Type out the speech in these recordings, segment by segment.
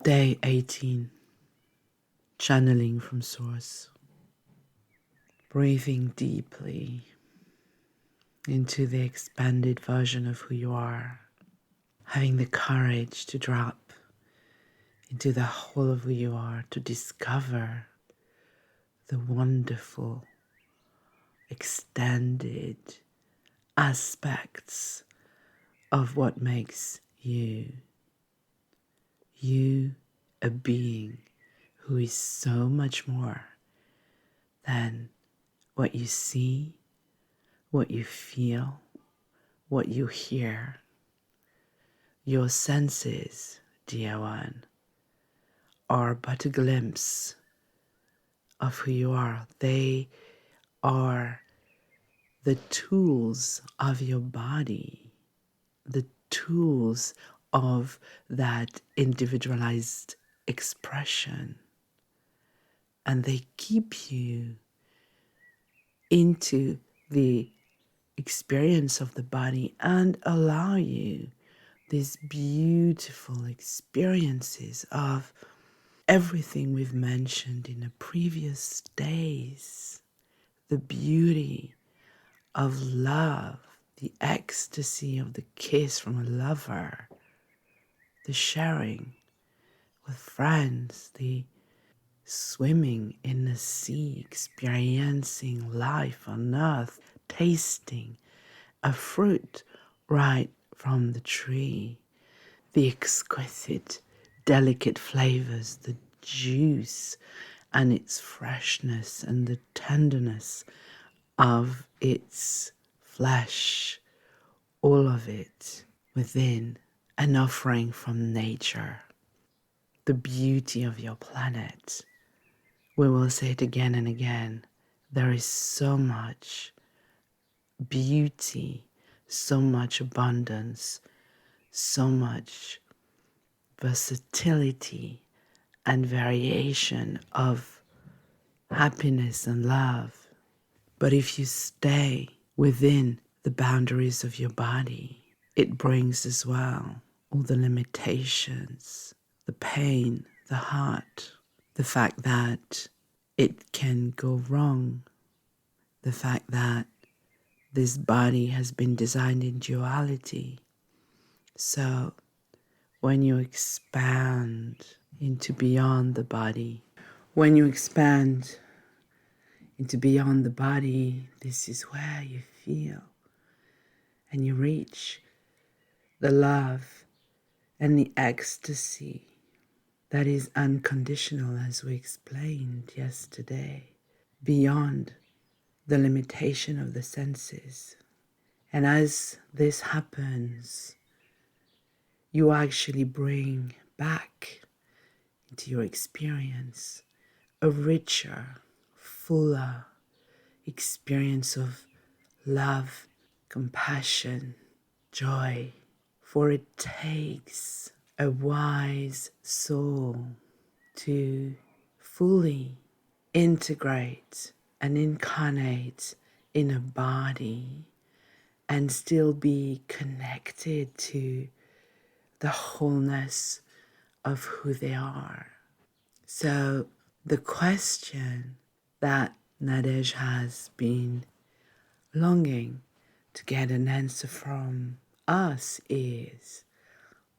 Day 18, channeling from Source. Breathing deeply into the expanded version of who you are. Having the courage to drop into the whole of who you are, to discover the wonderful, extended aspects of what makes you. You, a being who is so much more than what you see, what you feel, what you hear. Your senses, dear one, are but a glimpse of who you are. They are the tools of your body, the tools of that individualized expression. And they keep you into the experience of the body and allow you these beautiful experiences of everything we've mentioned in the previous days. The beauty of love, the ecstasy of the kiss from a lover, the sharing with friends, the swimming in the sea, experiencing life on earth, tasting a fruit right from the tree, the exquisite, delicate flavors, the juice and its freshness and the tenderness of its flesh, all of it within an offering from nature, the beauty of your planet. We will say it again and again. There is so much beauty, so much abundance, so much versatility and variation of happiness and love. But if you stay within the boundaries of your body, it brings as well all the limitations, the pain, the hurt, the fact that it can go wrong, the fact that this body has been designed in duality. So when you expand into beyond the body, when you expand into beyond the body, this is where you feel and you reach the love and the ecstasy that is unconditional, as we explained yesterday, beyond the limitation of the senses. And as this happens, you actually bring back into your experience a richer, fuller experience of love, compassion, joy. For it takes a wise soul to fully integrate and incarnate in a body and still be connected to the wholeness of who they are. So the question that Nadej has been longing to get an answer from us is,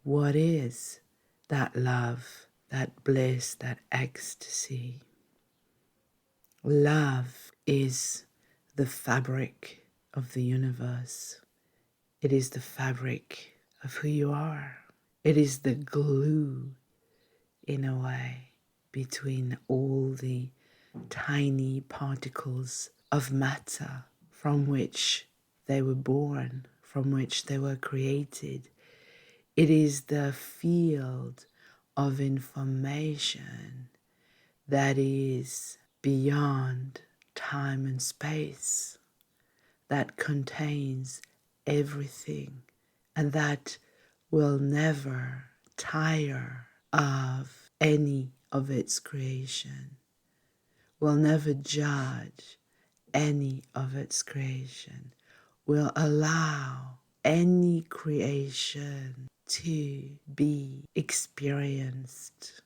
what is that love, that bliss, that ecstasy? Love is the fabric of the universe. It is the fabric of who you are. It is the glue, in a way, between all the tiny particles of matter from which they were born, from which they were created. It is the field of information that is beyond time and space, that contains everything, and that will never tire of any of its creation, will never judge any of its creation, will allow any creation to be experienced.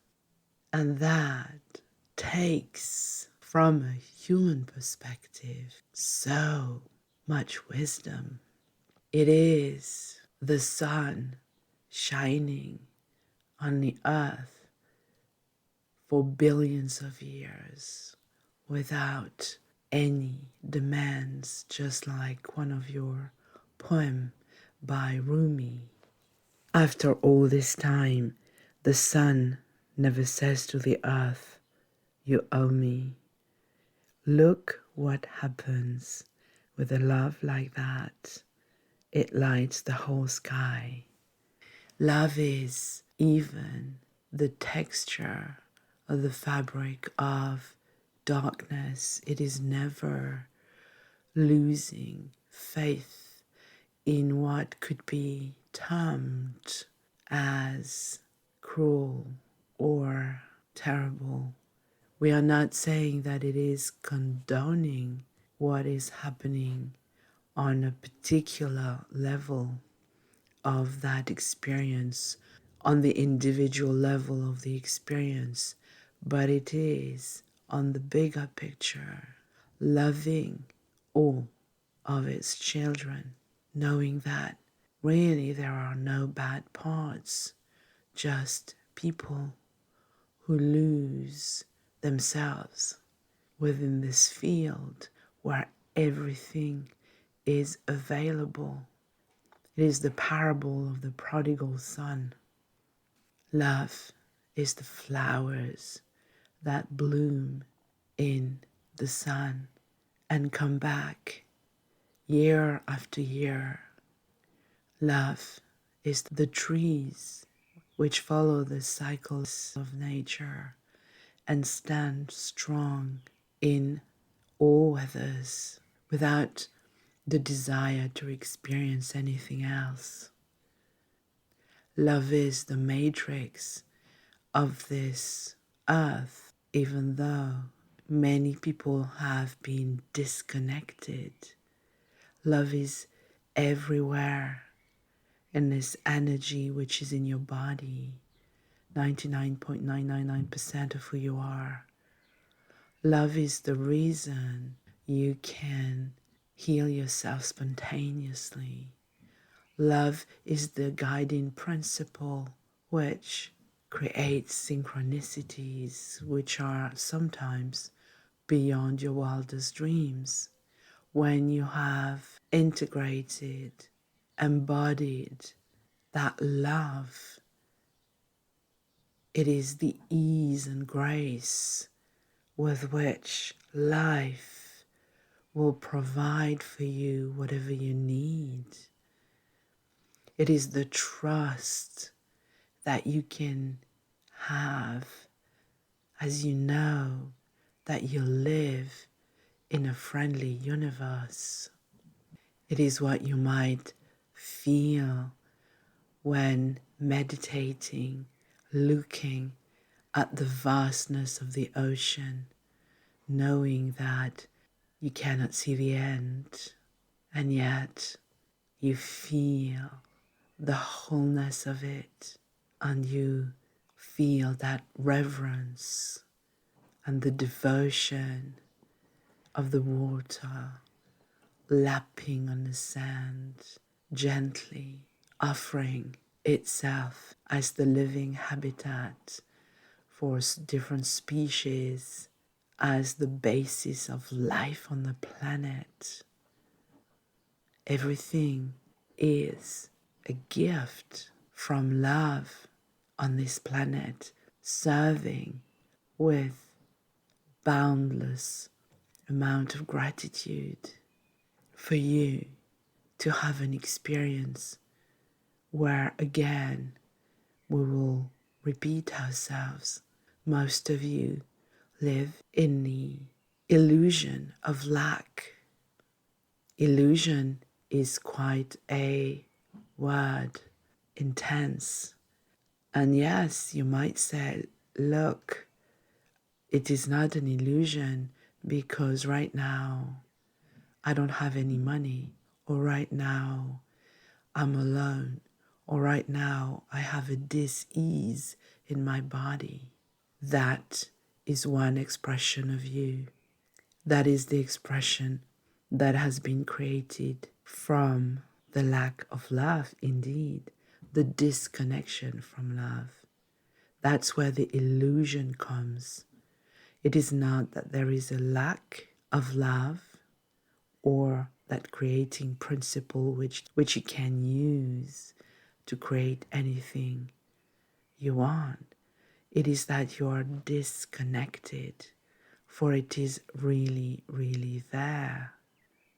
And that takes, from a human perspective, so much wisdom. It is the sun shining on the earth for billions of years without any demands, just like one of your poem by Rumi. After all this time, the sun never says to the earth, "You owe me." Look what happens with a love like that. It lights the whole sky. Love is even the texture of the fabric of darkness. It is never losing faith in what could be termed as cruel or terrible. We are not saying that it is condoning what is happening on a particular level of that experience, on the individual level of the experience, but it is on the bigger picture, loving all of its children, knowing that really there are no bad parts, just people who lose themselves within this field where everything is available. It is the parable of the prodigal son. Love is the flowers that bloom in the sun and come back year after year. Love is the trees which follow the cycles of nature and stand strong in all weathers without the desire to experience anything else. Love is the matrix of this earth, even though many people have been disconnected. Love is everywhere in this energy which is in your body, 99.999% of who you are. Love is the reason you can heal yourself spontaneously. Love is the guiding principle which creates synchronicities which are sometimes beyond your wildest dreams. When you have integrated, embodied that love, it is the ease and grace with which life will provide for you whatever you need. It is the trust that you can have as you know that you live in a friendly universe. It is what you might feel when meditating, looking at the vastness of the ocean, knowing that you cannot see the end, and yet you feel the wholeness of it, and you feel that reverence and the devotion of the water lapping on the sand, gently offering itself as the living habitat for different species, as the basis of life on the planet. Everything is a gift from love on this planet, serving with boundless amount of gratitude for you to have an experience where again we will repeat ourselves. Most of you live in the illusion of lack. Illusion is quite a word, intense. And yes, you might say, look, it is not an illusion because right now I don't have any money, or right now I'm alone, or right now I have a dis-ease in my body. That is one expression of you. That is the expression that has been created from the lack of love, indeed, the disconnection from love. That's where the illusion comes. It is not that there is a lack of love or that creating principle which you can use to create anything you want. It is that you are disconnected, for it is really, really there.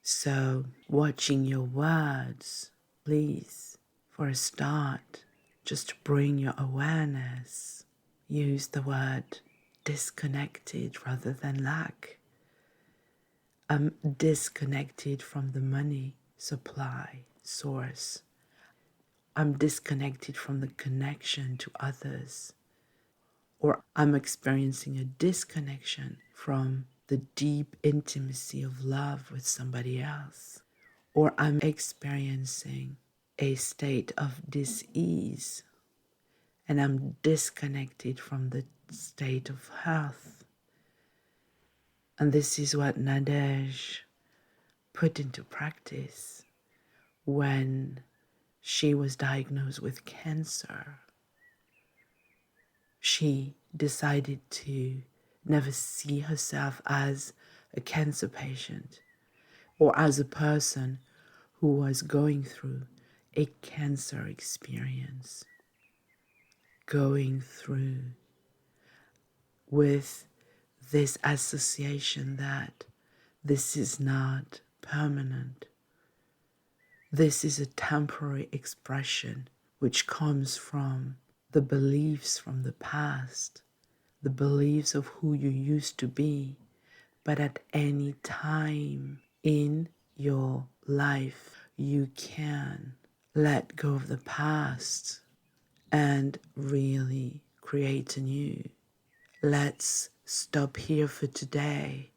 So, watching your words, please, for a start, just bring your awareness. Use the word disconnected rather than lack. I'm disconnected from the money supply source. I'm disconnected from the connection to others. Or I'm experiencing a disconnection from the deep intimacy of love with somebody else. Or I'm experiencing a state of dis-ease and I'm disconnected from the state of health. And this is what Nadej put into practice when she was diagnosed with cancer. She decided to never see herself as a cancer patient or as a person who was going through a cancer experience, going through with this association that this is not permanent. This is a temporary expression which comes from the beliefs from the past, the beliefs of who you used to be. But at any time in your life, you can let go of the past and really create anew. Let's stop here for today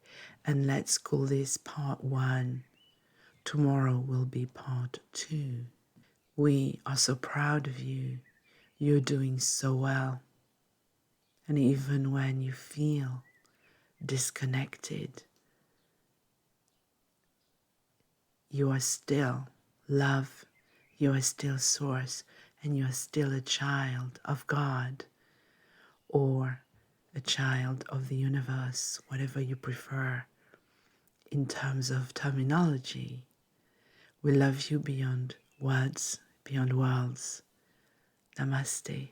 and let's call this part 1. Tomorrow will be part 2. We are so proud of you. You're doing so well. And even when you feel disconnected, you are still love, you are still source, and you are still a child of God or a child of the universe, whatever you prefer in terms of terminology. We love you beyond words, beyond worlds. Namaste.